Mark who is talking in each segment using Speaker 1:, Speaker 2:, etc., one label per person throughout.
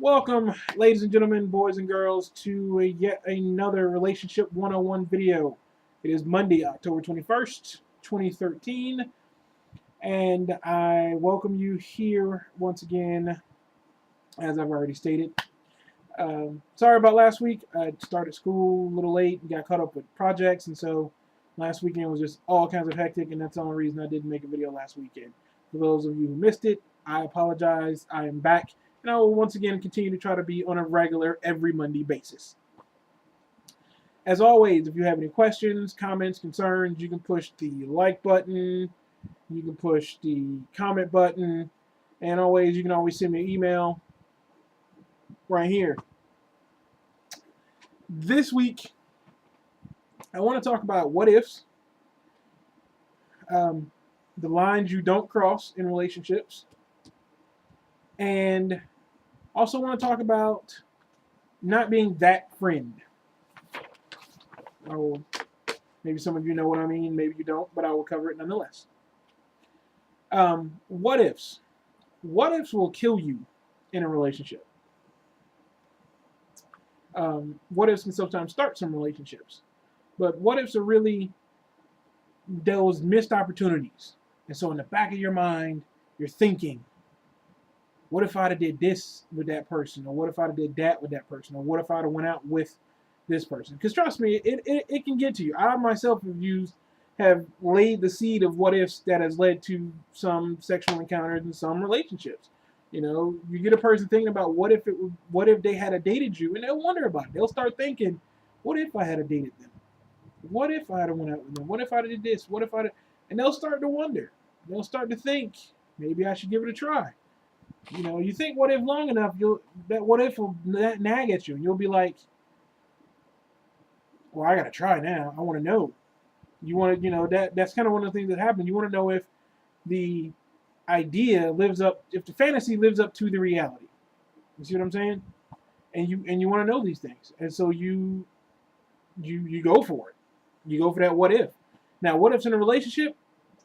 Speaker 1: Welcome, ladies and gentlemen, boys and girls, to yet another Relationship 101 video. It is Monday, October 21st, 2013, and I welcome you here once again, as I've already stated. Sorry about last week. I started school a little late and got caught up with projects, and so last weekend was just all kinds of hectic, and that's the only reason I didn't make a video last weekend. For those of you who missed it, I apologize. I am back, and I will once again continue to try to be on a regular every Monday basis. As always, if you have any questions, comments, concerns, you can push the like button, you can push the comment button, and always you can always send me an email right here. This week, I want to talk about what ifs, the lines you don't cross in relationships, and also want to talk about not being that friend. Maybe some of you know what I mean, maybe you don't, but I will cover it nonetheless. What ifs? What ifs will kill you in a relationship. What ifs can sometimes start some relationships, but what ifs are really those missed opportunities. And so in the back of your mind, you're thinking, what if I'd have did this with that person? Or what if I'd have did that with that person? Or what if I'd have went out with this person? Because trust me, it can get to you. I myself have laid the seed of what ifs that has led to some sexual encounters and some relationships. You know, you get a person thinking about what if they had dated you, and they'll wonder about it. They'll start thinking, what if I had dated them? What if I had went out with them? What if I did this? What if I did? And they'll start to wonder. They'll start to think, maybe I should give it a try. You know, you think what if long enough, that what if will nag at you, and you'll be like, well, I gotta try now. I want to know. You want to, that's kind of one of the things that happen. You want to know if the idea lives up, if the fantasy lives up to the reality. You see what I'm saying? And you want to know these things, and so you go for it. You go for that what if. Now, what ifs in a relationship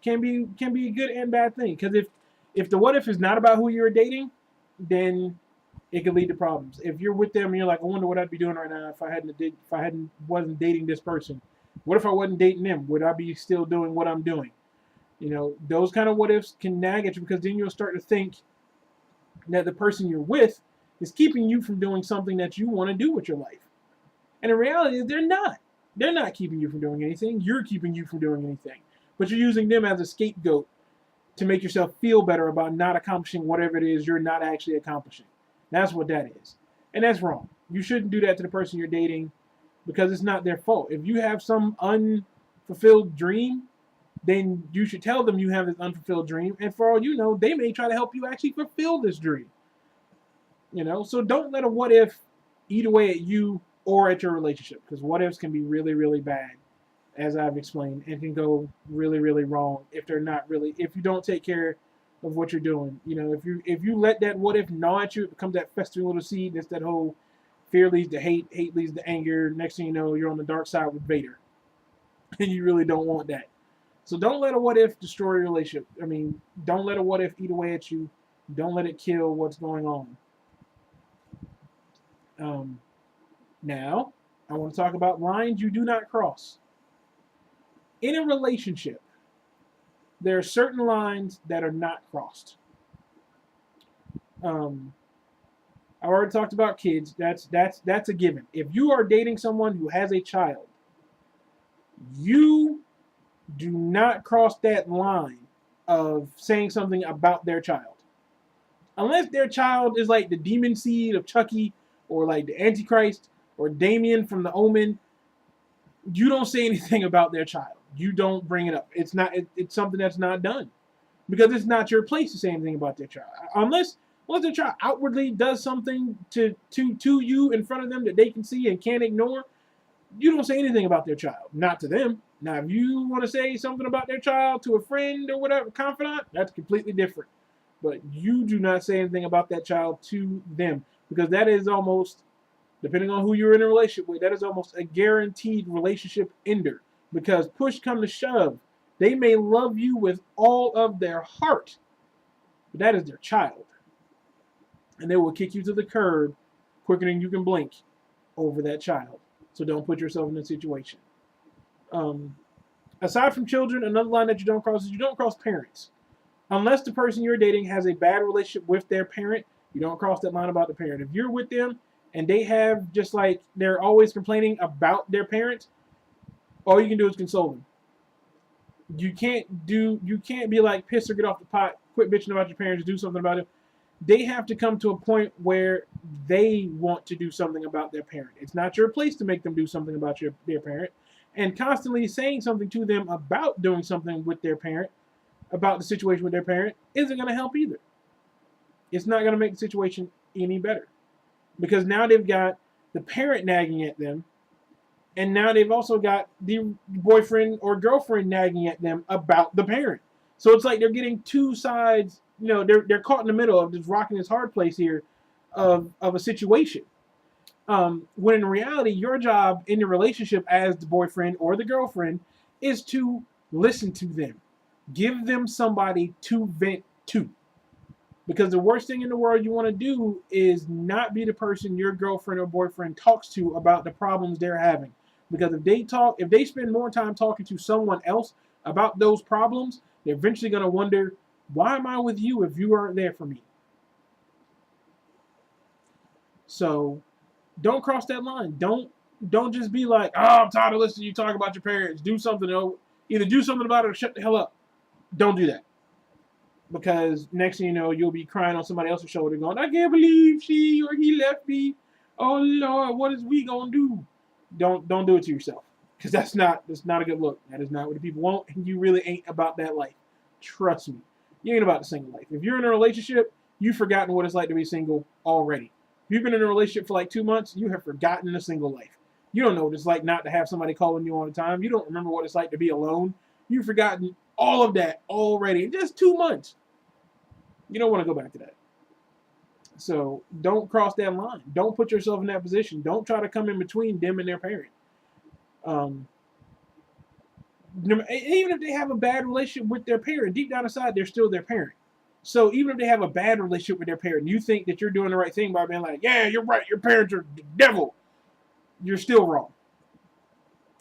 Speaker 1: can be a good and bad thing, because if the what if is not about who you're dating, then it could lead to problems. If you're with them and you're like, I wonder what I'd be doing right now if I wasn't dating this person. What if I wasn't dating them? Would I be still doing what I'm doing? You know, those kind of what ifs can nag at you, because then you'll start to think that the person you're with is keeping you from doing something that you want to do with your life. And in reality, they're not. They're not keeping you from doing anything. You're keeping you from doing anything. But you're using them as a scapegoat to make yourself feel better about not accomplishing whatever it is you're not actually accomplishing. That's what that is. And that's wrong. You shouldn't do that to the person you're dating, because it's not their fault. If you have some unfulfilled dream, then you should tell them you have this unfulfilled dream. And for all you know, they may try to help you actually fulfill this dream. You know, so don't let a what if eat away at you or at your relationship, because what ifs can be really, really bad, as I've explained, and can go really, really wrong if you don't take care of what you're doing. You know, if you let that what if gnaw at you, it becomes that festering little seed. It's that whole fear leads to hate, hate leads to anger. Next thing you know, you're on the dark side with Vader, and you really don't want that. So don't let a what if destroy your relationship. I mean, don't let a what if eat away at you. Don't let it kill what's going on. Now, I want to talk about lines you do not cross. In a relationship, there are certain lines that are not crossed. I already talked about kids. That's a given. If you are dating someone who has a child, you do not cross that line of saying something about their child. Unless their child is like the demon seed of Chucky, or like the Antichrist, or Damien from The Omen, you don't say anything about their child. You don't bring it up. It's something that's not done, because it's not your place to say anything about their child. Unless their child outwardly does something to you in front of them that they can see and can't ignore, you don't say anything about their child. Not to them. Now, if you want to say something about their child to a friend or whatever, confidant, that's completely different. But you do not say anything about that child to them, because that is almost, depending on who you're in a relationship with, that is almost a guaranteed relationship ender. Because push come to shove, they may love you with all of their heart, but that is their child. and they will kick you to the curb quicker than you can blink over that child. So don't put yourself in that situation. Aside from children, another line that you don't cross is you don't cross parents. Unless the person you're dating has a bad relationship with their parent, you don't cross that line about the parent. If you're with them and they have just like they're always complaining about their parents, all you can do is console them. You can't be like piss or get off the pot, quit bitching about your parents, do something about it. They have to come to a point where they want to do something about their parent. It's not your place to make them do something about their parent. And constantly saying something to them about doing something with their parent, about the situation with their parent, isn't going to help either. It's not going to make the situation any better. Because now they've got the parent nagging at them, and now they've also got the boyfriend or girlfriend nagging at them about the parent. So it's like they're getting two sides, they're caught in the middle of this rocking this hard place here of a situation. When in reality, your job in the relationship as the boyfriend or the girlfriend is to listen to them. Give them somebody to vent to. Because the worst thing in the world you want to do is not be the person your girlfriend or boyfriend talks to about the problems they're having. Because if they spend more time talking to someone else about those problems, they're eventually going to wonder, why am I with you if you aren't there for me? So don't cross that line. Don't just be like, oh, I'm tired of listening to you talk about your parents. Do something. Either do something about it or shut the hell up. Don't do that. Because next thing you know, you'll be crying on somebody else's shoulder going, I can't believe she or he left me. Oh, Lord, what is we going to do? Don't do it to yourself. Because that's not a good look. That is not what the people want. And you really ain't about that life. Trust me. You ain't about the single life. If you're in a relationship, you've forgotten what it's like to be single already. If you've been in a relationship for like 2 months, you have forgotten the single life. You don't know what it's like not to have somebody calling you all the time. You don't remember what it's like to be alone. You've forgotten all of that already in just 2 months. You don't want to go back to that. So don't cross that line. Don't put yourself in that position. Don't try to come in between them and their parent. Even if they have a bad relationship with their parent, deep down inside, they're still their parent. So even if they have a bad relationship with their parent, you think that you're doing the right thing by being like, yeah, you're right, your parents are the devil. You're still wrong.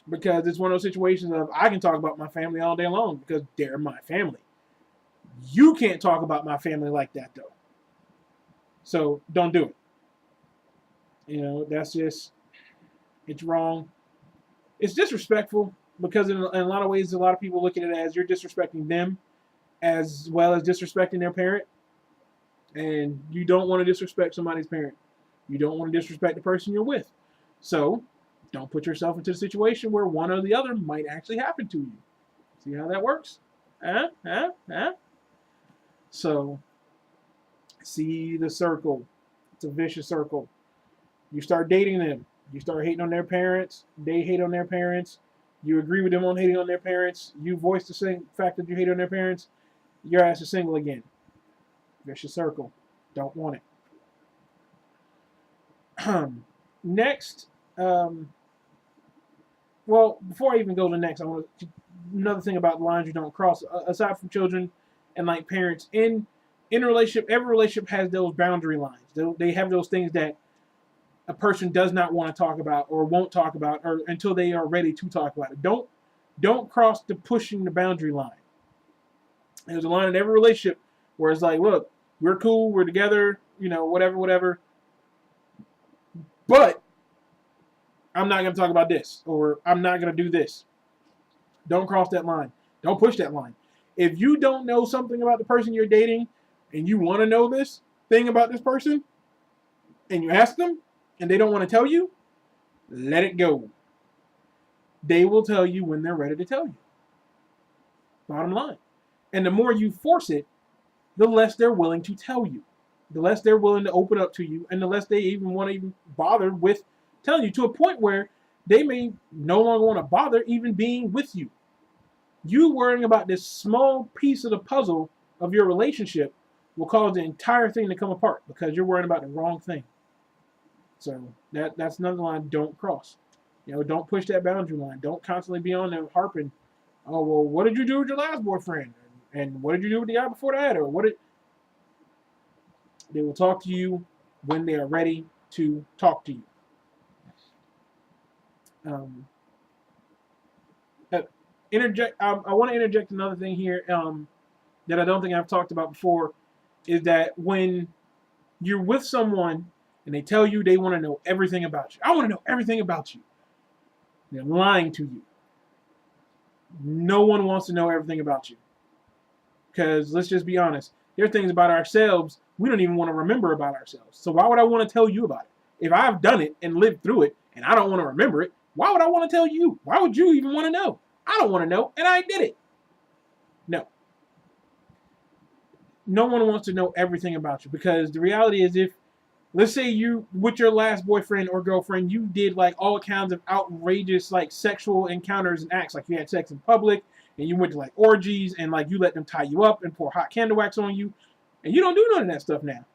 Speaker 1: Because it's one of those situations of, I can talk about my family all day long because they're my family. You can't talk about my family like that, though. So don't do it. That's just, it's wrong. It's disrespectful because in a lot of ways, a lot of people look at it as you're disrespecting them as well as disrespecting their parent. And you don't want to disrespect somebody's parent. You don't want to disrespect the person you're with. So don't put yourself into a situation where one or the other might actually happen to you. See how that works? So, see the circle. It's a vicious circle. You start dating them. You start hating on their parents. They hate on their parents. You agree with them on hating on their parents. You voice the same fact that you hate on their parents. Your ass is single again. Vicious circle. Don't want it. Next, well, before I even go to next, I want to another thing about lines you don't cross. Aside from children and like parents, in a relationship, every relationship has those boundary lines. They have those things that a person does not want to talk about or won't talk about or until they are ready to talk about it. Don't cross the pushing the boundary line. There's a line in every relationship where it's like, look, we're cool, we're together, whatever. But I'm not going to talk about this, or I'm not going to do this. Don't cross that line. Don't push that line. If you don't know something about the person you're dating and you want to know this thing about this person and you ask them and they don't want to tell you, let it go. They will tell you when they're ready to tell you. Bottom line. And the more you force it, the less they're willing to tell you. The less they're willing to open up to you, and the less they even want to even bother with telling you, to a point where they may no longer want to bother even being with you. You worrying about this small piece of the puzzle of your relationship will cause the entire thing to come apart because you're worrying about the wrong thing. So that's another line don't cross. Don't push that boundary line. Don't constantly be on there harping, oh, well, what did you do with your last boyfriend? And what did you do with the guy before that? Or what did... They will talk to you when they are ready to talk to you. I want to interject another thing here that I don't think I've talked about before, is that when you're with someone and they tell you they want to know everything about you, I want to know everything about you, they're lying to you. No one wants to know everything about you. Because let's just be honest, there are things about ourselves we don't even want to remember about ourselves. So why would I want to tell you about it? If I've done it and lived through it and I don't want to remember it, why would I want to tell you? Why would you even want to know? I don't want to know, and I did it. No. No one wants to know everything about you, because the reality is, if, let's say you, with your last boyfriend or girlfriend, you did like all kinds of outrageous like sexual encounters and acts, like you had sex in public and you went to like orgies and like you let them tie you up and pour hot candle wax on you, and you don't do none of that stuff now.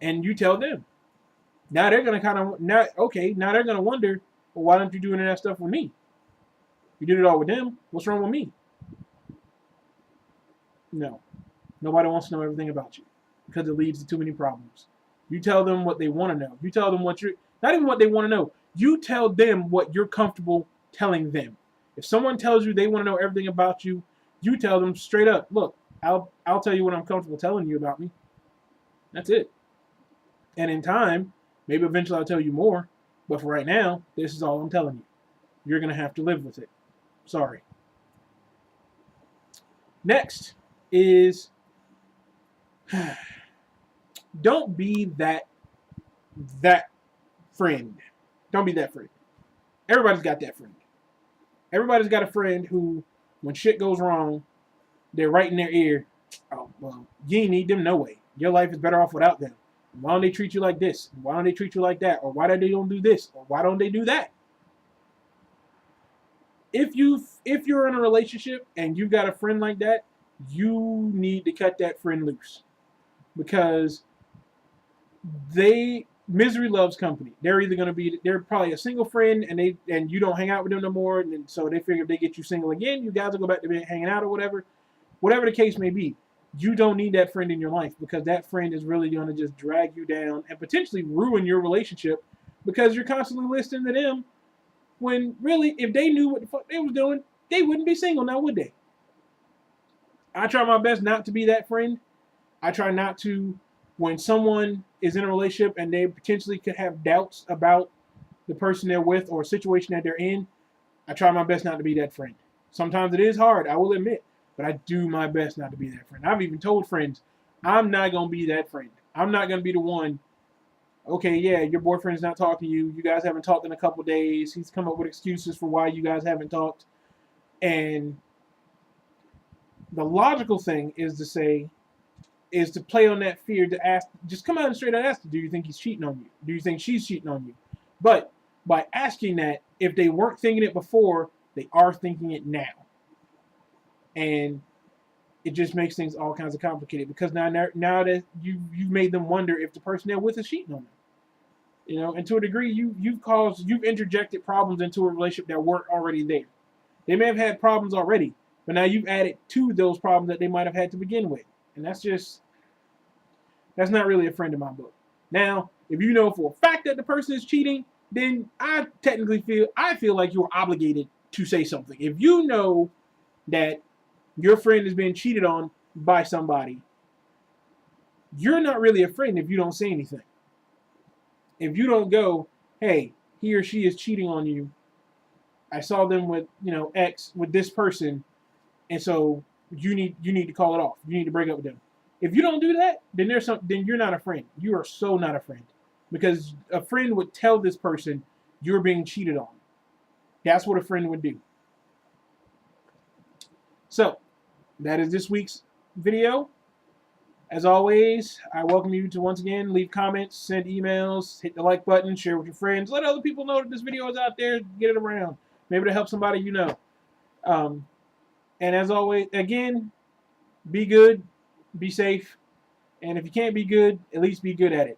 Speaker 1: And you tell them. Now they're gonna kind of now they're gonna wonder, well, why don't you do any of that stuff with me? You did it all with them. What's wrong with me? No. Nobody wants to know everything about you, because it leads to too many problems. You tell them what they want to know. You tell them what you're, not even what they want to know. You tell them what you're comfortable telling them. If someone tells you they want to know everything about you, you tell them straight up, look, I'll tell you what I'm comfortable telling you about me. That's it. And in time, maybe eventually I'll tell you more. But for right now, this is all I'm telling you. You're going to have to live with it. Sorry. Next is, don't be that friend. Don't be that friend. Everybody's got that friend. Everybody's got a friend who, when shit goes wrong, they're right in their ear. Oh, well, you ain't need them no way. Your life is better off without them. Why don't they treat you like this? Why don't they treat you like that? Or why don't they don't do this? Or why don't they do that? If you're in a relationship and you've got a friend like that, you need to cut that friend loose, because misery loves company. They're probably a single friend, and you don't hang out with them no more, and so they figure if they get you single again, you guys will go back to hanging out or whatever the case may be. You don't need that friend in your life, because that friend is really going to just drag you down and potentially ruin your relationship, because you're constantly listening to them, when really, if they knew what the fuck they was doing, they wouldn't be single now, would they? I try my best not to be that friend. I try not to, when someone is in a relationship and they potentially could have doubts about the person they're with or a situation that they're in, I try my best not to be that friend. Sometimes it is hard, I will admit, but I do my best not to be that friend. I've even told friends, I'm not going to be that friend. I'm not going to be the one, okay, yeah, your boyfriend's not talking to you. You guys haven't talked in a couple days. He's come up with excuses for why you guys haven't talked. And the logical thing is to play on that fear, to ask, just come out and straight out ask, do you think he's cheating on you? Do you think she's cheating on you? But by asking that, if they weren't thinking it before, they are thinking it now. And it just makes things all kinds of complicated, because now that you've made them wonder if the person they're with is cheating on them. You know, and to a degree, you've interjected problems into a relationship that weren't already there. They may have had problems already, but now you've added to those problems that they might have had to begin with. And that's not really a friend in my book. Now, if you know for a fact that the person is cheating, then I feel like you're obligated to say something. If you know that your friend is being cheated on by somebody, you're not really a friend if you don't say anything. If you don't go, hey, he or she is cheating on you. I saw them with, X, with this person, and so you need to call it off. You need to break up with them. If you don't do that, then you're not a friend. You are so not a friend, because a friend would tell this person you're being cheated on. That's what a friend would do. So, that is this week's video. As always, I welcome you to once again leave comments, send emails, hit the like button, share with your friends, let other people know that this video is out there, get it around. Maybe to help somebody you know. And as always, again, be good, be safe, and if you can't be good, at least be good at it.